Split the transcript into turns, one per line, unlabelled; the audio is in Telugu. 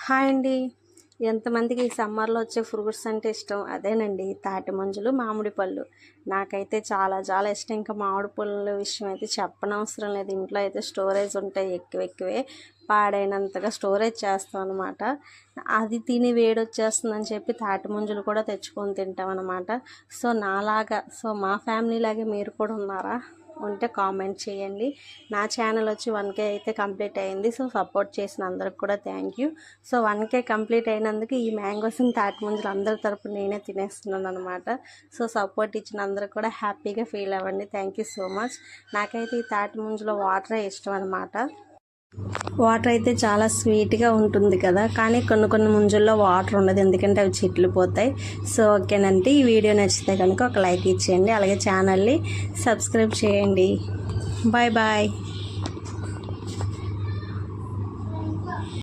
హాయ్ అండి. ఎంతమందికి ఈ సమ్మర్లో వచ్చే ఫ్రూట్స్ అంటే ఇష్టం? అదేనండి తాటి మంజులు, మామిడి పళ్ళు. నాకైతే చాలా చాలా ఇష్టం. ఇంకా మామిడి పళ్ళ విషయం అయితే చెప్పనవసరం లేదు. ఇంట్లో అయితే స్టోరేజ్ ఉంటాయి, ఎక్కువే పాడైనంతగా స్టోరేజ్ చేస్తాం అనమాట. అది తిని వేడి వచ్చేస్తుందని చెప్పి తాటి మంజులు కూడా తెచ్చుకొని తింటాం అనమాట. సో నాలాగా, మా ఫ్యామిలీ లాగే మీరు కూడా ఉన్నారా? ఉంటే కామెంట్ చేయండి. నా ఛానల్ వచ్చి 1K అయితే కంప్లీట్ అయింది. సో సపోర్ట్ చేసిన అందరికి కూడా thank you. So 1K complete అయినందుకు ఈ మ్యాంగోస్ని తాటి ముంజలు అందరి తరపున నేనే తినేస్తున్నాను అనమాట. సో సపోర్ట్ ఇచ్చిన అందరికి కూడా హ్యాపీగా ఫీల్ అవ్వండి. Thank you so much. నాకైతే ఈ తాటి ముంజలో వాటరే ఇష్టం అనమాట. వాటర్ అయితే చాలా స్వీట్గా ఉంటుంది కదా, కానీ కొన్ని ముంజుల్లో వాటర్ ఉండదు, ఎందుకంటే అవి చిట్లిపోతాయి. సో ఓకేనండి, ఈ వీడియో నచ్చితే కనుక ఒక లైక్ ఇచ్చేయండి, అలాగే ఛానల్ని సబ్స్క్రైబ్ చేయండి. Bye bye.